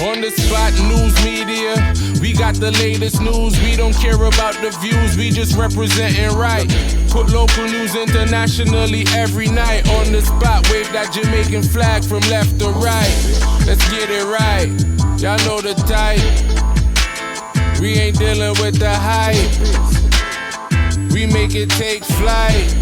On the spot news media, we got the latest news. We don't care about the views, we just representing right. Put local news internationally every night. On the spot, wave that Jamaican flag from left to right. Let's get it right, y'all know the type. We ain't dealing with the hype, we make it take flight.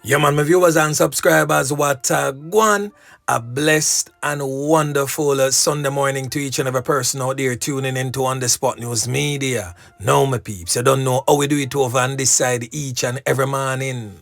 Yeah man, my viewers and subscribers, what one a blessed and wonderful Sunday morning to each and every person out there tuning into On The Spot News Media. Now my peeps, you don't know how we do it over on this side each and every morning.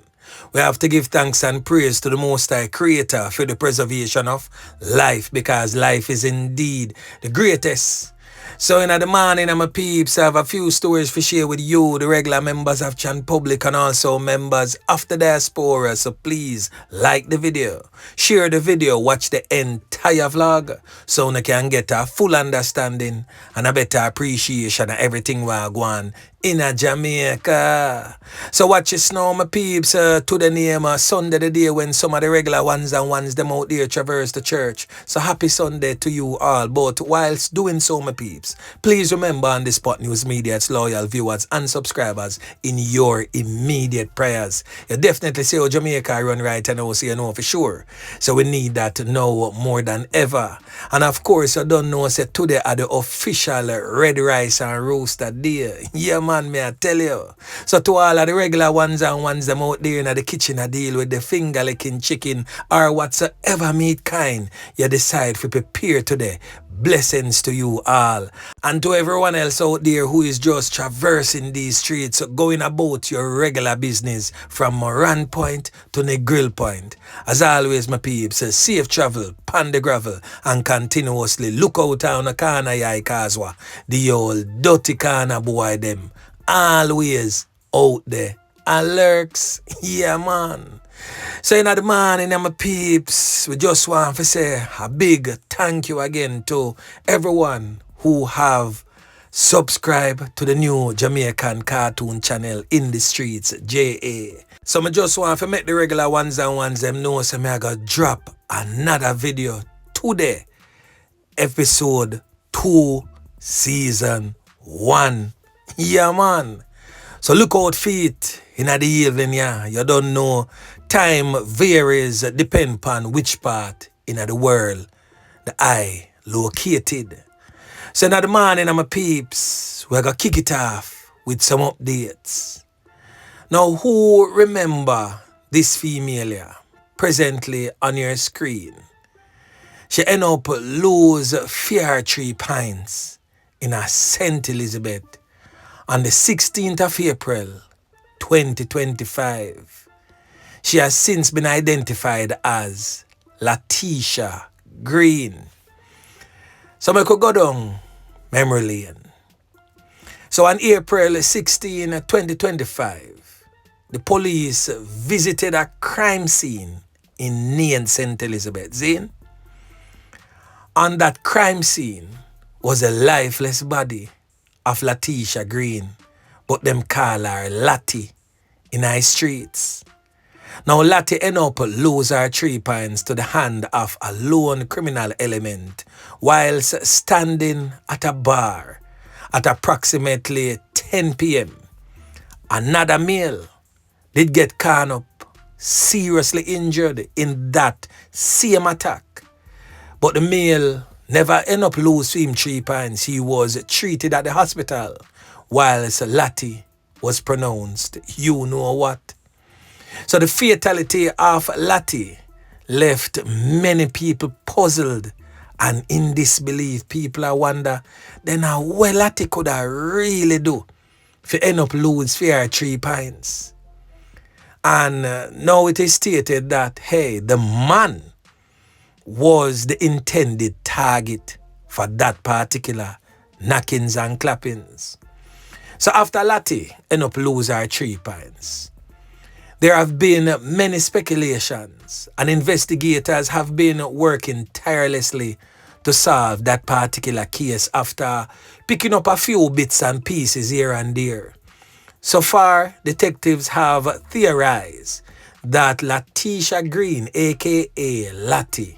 We have to give thanks and praise to the Most High Creator for the preservation of life, because life is indeed the greatest. So in the morning, my peeps, I have a few stories to share with you, the regular members of Chan Public and also members of the diaspora. So please like the video, share the video, watch the entire vlog so you can get a full understanding and a better appreciation of everything we're going in Jamaica. So watch this now, my peeps, to the name Sunday, the day when some of the regular ones them out there traverse the church. So happy Sunday to you all. But whilst doing so, my peeps, please remember On The Spot News Media's loyal viewers and subscribers in your immediate prayers. You definitely see how Jamaica run right and also you know for sure. So we need that now more than ever. And of course, you don't know, say today are the official red rice and roaster day. Yeah man, may I tell you. So to all of the regular ones and ones them out there in the kitchen a deal with the finger licking chicken or whatsoever meat kind you decide to prepare today. Blessings to you all. And to everyone else out there who is just traversing these streets, going about your regular business from Moran Point to the Grill Point. As always, my peeps, safe travel, pan the gravel, and continuously look out on the corner yai Kazwa. The old dirty corner boy them. Always out there. And lurks. Yeah, man. So in the morning, my peeps, we just want to say a big thank you again to everyone who have subscribed to the new Jamaican cartoon channel In The Streets, JA. So I just want to make the regular ones and ones them know so I gotta drop another video today. Episode 2, Season 1. Yeah, man. So look out for it in the evening, yeah. You don't know. Time varies, depend upon which part in the world the eye located. So in the morning, my peeps, we're going to kick it off with some updates. Now, who remember this female here, presently on your screen? She ended up lose 3 pints in a St. Elizabeth on the 16th of April, 2025. She has since been identified as Latisha Green. So I could go down memory lane. So on April 16, 2025, the police visited a crime scene in Nean St. Elizabeth. Zane? On that crime scene was a lifeless body of Latisha Green, but them call her Lati in our streets. Now Latte ended up lose her 3 pints to the hand of a lone criminal element whilst standing at a bar at approximately 10 p.m. Another male did get caught up, seriously injured in that same attack. But the male never ended up losing 3 pints. He was treated at the hospital whilst Lati was pronounced, you know what? So the fatality of Lati left many people puzzled and in disbelief. People are wonder, then how well Lati could I really do if you end up losing 3 pints? And now it is stated that, hey, the man was the intended target for that particular knockings and clappings. So after Lati end up losing her 3 pints, there have been many speculations and investigators have been working tirelessly to solve that particular case after picking up a few bits and pieces here and there. So far, detectives have theorized that Latisha Green, aka Lati,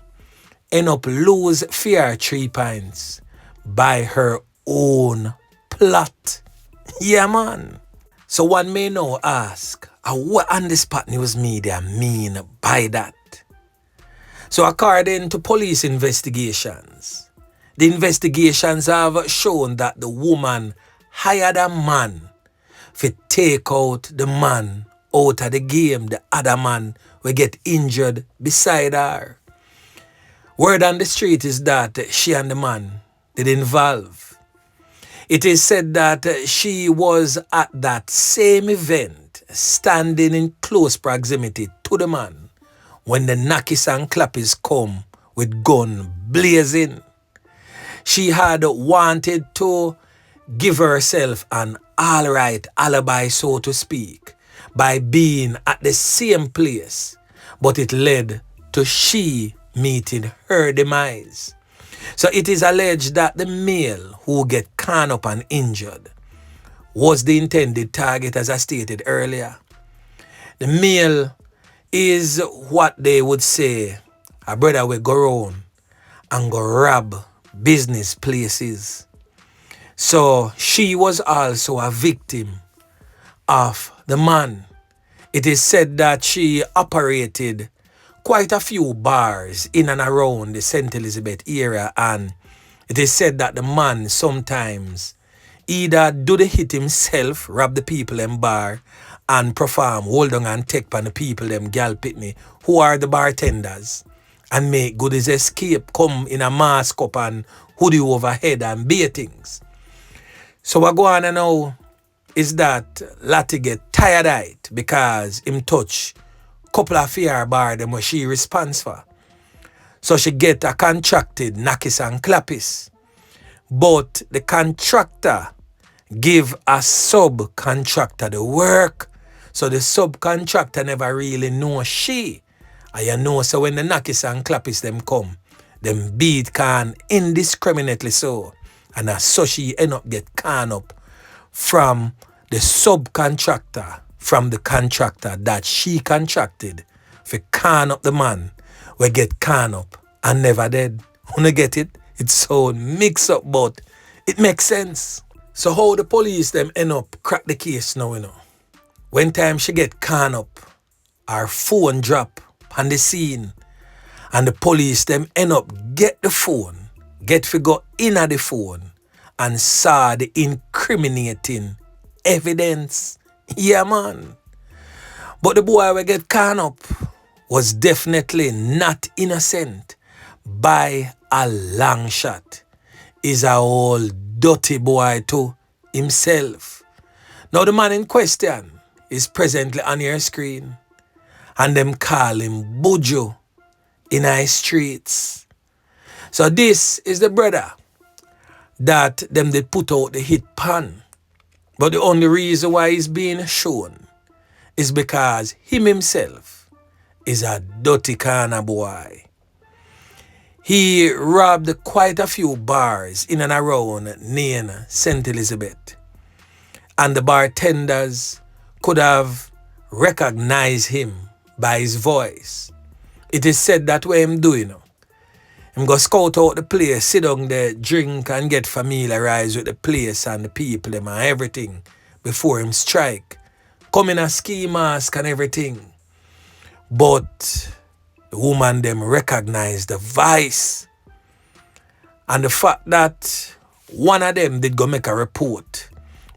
end up lose fear 3 pints by her own plot. Yeah, man. So one may now ask, what on the spot news media mean by that? So according to police investigations, the investigations have shown that the woman hired a man to take out the man out of the game. The other man will get injured beside her. Word on the street is that she and the man did involve. It is said that she was at that same event, standing in close proximity to the man, when the knockers and clappers come with gun blazing. She had wanted to give herself an alright alibi, so to speak, by being at the same place, but it led to she meeting her demise. So it is alleged that the male who get caught up and injured was the intended target, as I stated earlier. The male is what they would say a brother will go around and go rob business places. So she was also a victim of the man. It is said that she operated quite a few bars in and around the St. Elizabeth area, and it is said that the man sometimes either do the hit himself, rob the people in bar, and perform hold on and take on the people them gal pitney who are the bartenders, and make good his escape, come in a mask up and hoodie overhead and bear things. So what go on now is that Latte get tired of it because him touch couple of fear bar them where she responds for. So she get a contracted knockers and clappers. But the contractor give a subcontractor the work. So the subcontractor never really know she. And you know, so when the knockers and clappers them come, them beat can indiscriminately so. And so she end up get caught up from the subcontractor, from the contractor that she contracted for can up the man we get can up and never dead. Wanna get it? It's so mixed up, but it makes sense. So how the police them end up crack the case now, you know? When time she get can up, her phone drop on the scene, and the police them end up get the phone, get to go in at the phone and saw the incriminating evidence. Yeah, man. But the boy we get caught up was definitely not innocent by a long shot. He's a old dirty boy to himself. Now the man in question is presently on your screen, and them call him Buju in our streets. So this is the brother that them did put out the hit pan. But the only reason why he's being shown is because him himself is a dirty kind of boy. He robbed quite a few bars in and around near St. Elizabeth. And the bartenders could have recognized him by his voice. It is said that what him doing, him go scout out the place, sit down there, drink and get familiarized with the place and the people them and everything before him strike. Come in a ski mask and everything. But the woman them recognize the vice. And the fact that one of them did go make a report,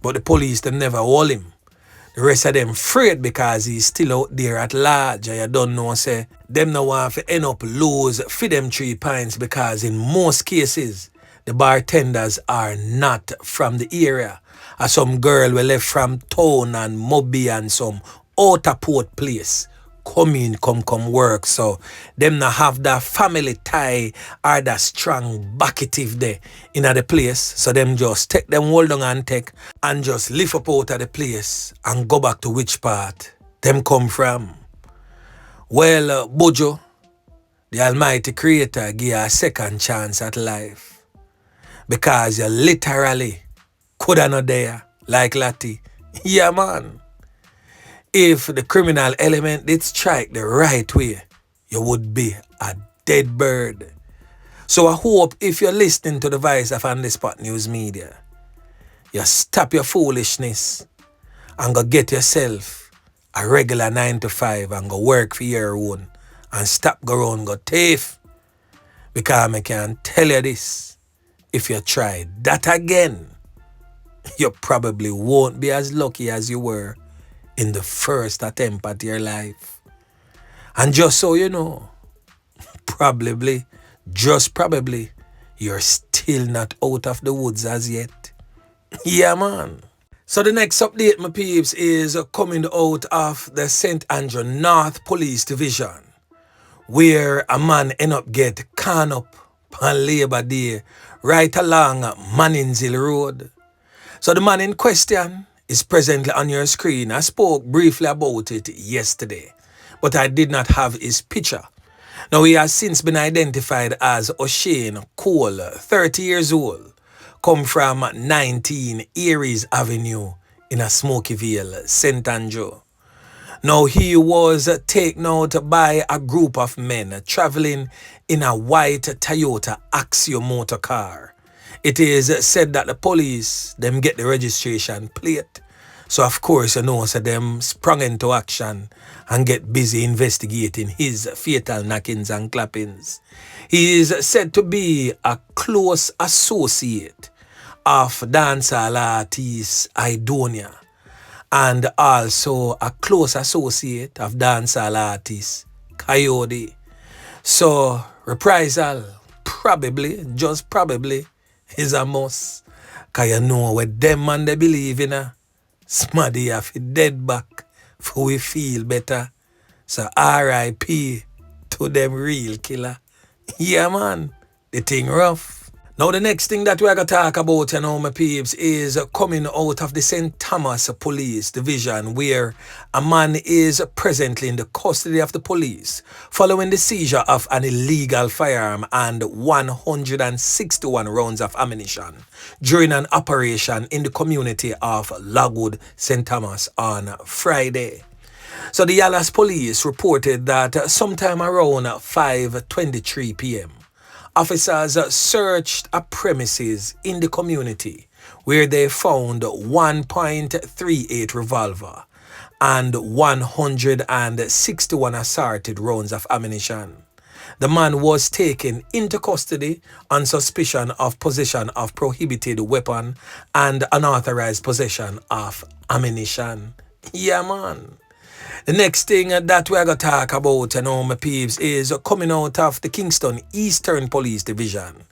but the police them never hold him. The rest of them afraid because he's still out there at large, and you don't know, say, them no want to end up lose for them 3 pints because in most cases, the bartenders are not from the area. Or some girl we left from town and Moby and some outer port place come work. So them not have that family tie or that strong bucketive there in the place. So them just take them hold on and take and just lift up out of the place and go back to which part them come from. Well, Buju, the Almighty Creator, give you a second chance at life. Because you literally could have not there like Latte. Yeah, man. If the criminal element did strike the right way, you would be a dead bird. So I hope if you're listening to the voice of On The Spot News Media, you stop your foolishness and go get yourself a regular 9 to 5 and go work for your own and stop go around go thief. Because I can tell you this, if you try that again, you probably won't be as lucky as you were in the first attempt at your life. And just so you know, probably, just probably, you're still not out of the woods as yet. Yeah, man. So the next update, my peeps, is coming out of the St. Andrew North Police Division, where a man end up get caught up on Labor Day right along Manningsville Road. So the man in question is presently on your screen. I spoke briefly about it yesterday, but I did not have his picture. Now he has since been identified as O'Shane Cole, 30 years old, come from 19 Aries Avenue in a Smokyville, St. Andrew. Now he was taken out by a group of men traveling in a white Toyota Axio motor car. It is said that the police, them get the registration plate. So of course, you know, so them sprung into action and get busy investigating his fatal knockings and clappings. He is said to be a close associate of dancehall artist Idonia, and also a close associate of dancehall artist Coyote. So reprisal probably, just probably, is a must. Cause you know what them man they believe in, Smaddy have it dead back for we feel better. So R.I.P. to them real killer. Yeah, man, the thing rough. Now the next thing that we're going to talk about, you know, my peeps, is coming out of the St. Thomas Police Division, where a man is presently in the custody of the police following the seizure of an illegal firearm and 161 rounds of ammunition during an operation in the community of Lagwood, St. Thomas on Friday. So the Yalas police reported that sometime around 5:23 p.m., officers searched a premises in the community where they found 1.38 revolver and 161 assorted rounds of ammunition. The man was taken into custody on suspicion of possession of prohibited weapon and unauthorized possession of ammunition. Yeah, man. The next thing that we're going to talk about, you know, my peeps, is coming out of the Kingston Eastern Police Division,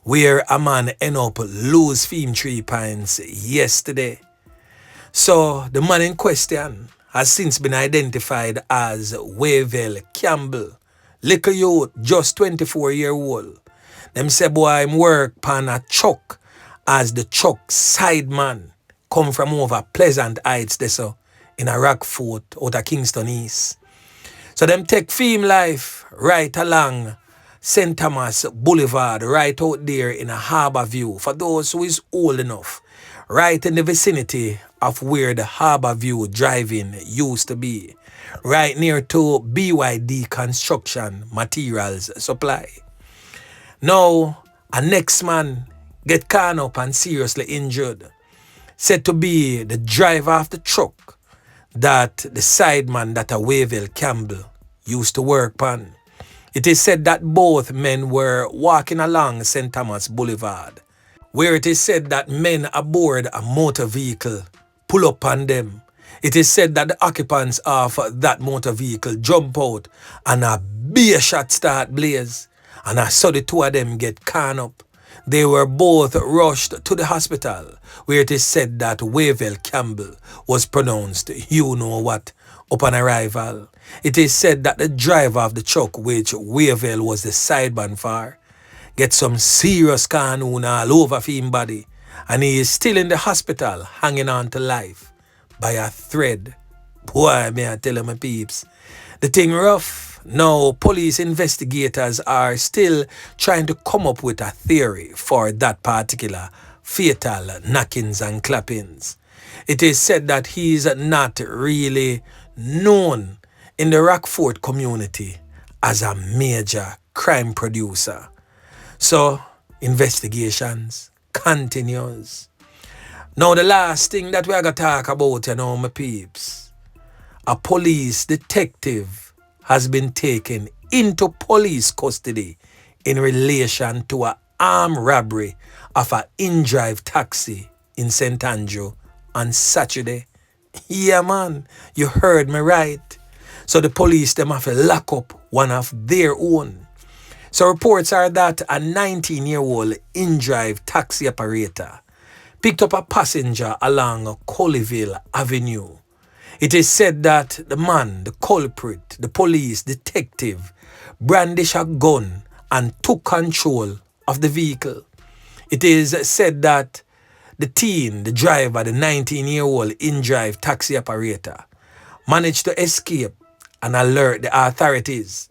where a man ended up lose 3 pints yesterday. So the man in question has since been identified as Wavell Campbell, little youth, just 24-year-old. Them say boy him work pan a truck as the truck sideman, come from over Pleasant Heights there, so in a Rockfort out of Kingston East. So them take film life right along St. Thomas Boulevard, right out there in a Harbour View. For those who is old enough, right in the vicinity of where the Harbour View driving used to be, right near to BYD Construction Materials Supply. Now, a next man get caught up and seriously injured, said to be the driver of the truck that the sideman that a Wavell Campbell used to work on. It is said that both men were walking along St. Thomas Boulevard, where it is said that men aboard a motor vehicle pull up on them. It is said that the occupants of that motor vehicle jump out and a beer shot start blaze, and I saw the two of them get caught up. They were both rushed to the hospital, where it is said that Wavell Campbell was pronounced you know what upon arrival. It is said that the driver of the truck, which Wavell was the sideman for, get some serious carnoon all over for him body, and he is still in the hospital hanging on to life by a thread. Boy, may I tell you, my peeps, the thing rough. Now, police investigators are still trying to come up with a theory for that particular fatal knockings and clappings. It is said that he is not really known in the Rockfort community as a major crime producer. So, investigations continues. Now, the last thing that we are going to talk about, my peeps, a police detective has been taken into police custody in relation to an armed robbery of an in-drive taxi in St. Andrew on Saturday. Yeah, man, you heard me right. So the police, them have to lock up one of their own. So reports are that a 19-year-old in-drive taxi operator picked up a passenger along Colleyville Avenue. It is said that the man, the culprit, the police detective, brandished a gun and took control of the vehicle. It is said that the teen, the driver, the 19-year-old in-drive taxi operator, managed to escape and alert the authorities.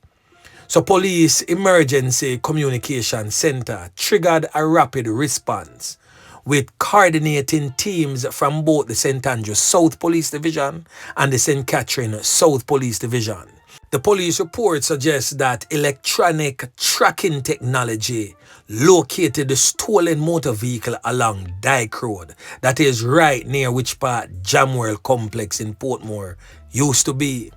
So Police Emergency Communication Center triggered a rapid response with coordinating teams from both the St. Andrew South Police Division and the St. Catherine South Police Division. The police report suggests that electronic tracking technology located the stolen motor vehicle along Dyke Road, that is right near which part Jamwell Complex in Portmore used to be.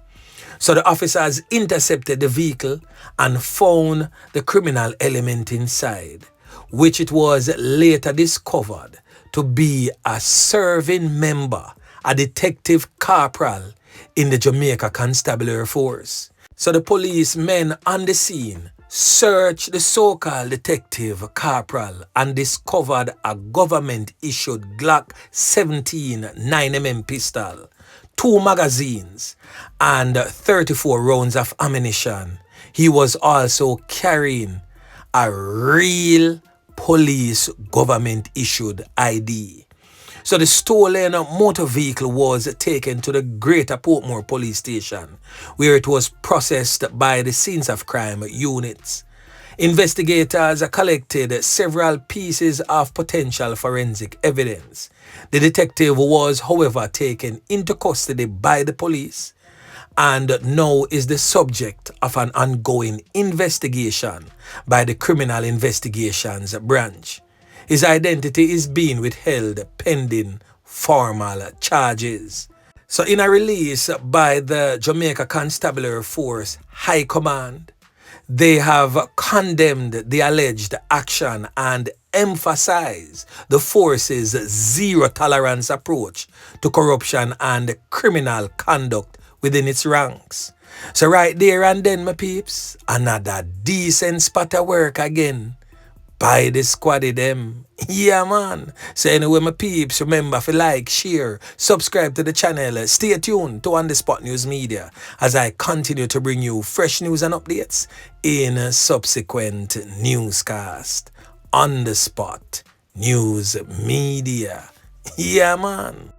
So the officers intercepted the vehicle and found the criminal element inside, which it was later discovered to be a serving member, a detective corporal in the Jamaica Constabulary Force. So the policemen on the scene searched the so-called detective corporal and discovered a government-issued Glock 17 9mm pistol, 2 magazines, and 34 rounds of ammunition. He was also carrying a real police government-issued ID. So the stolen motor vehicle was taken to the Greater Portmore Police Station, where it was processed by the Scenes of Crime units. Investigators collected several pieces of potential forensic evidence. The detective was, however, taken into custody by the police and now is the subject of an ongoing investigation by the Criminal Investigations Branch. His identity is being withheld pending formal charges. So in a release by the Jamaica Constabulary Force High Command, they have condemned the alleged action and emphasized the force's zero-tolerance approach to corruption and criminal conduct within its ranks. So right there and then, my peeps, another decent spot of work again by the squaddy them. Yeah, man. So anyway, my peeps, remember to like, share, subscribe to the channel. Stay tuned to On The Spot News Media as I continue to bring you fresh news and updates in subsequent newscast. On The Spot News Media. Yeah, man.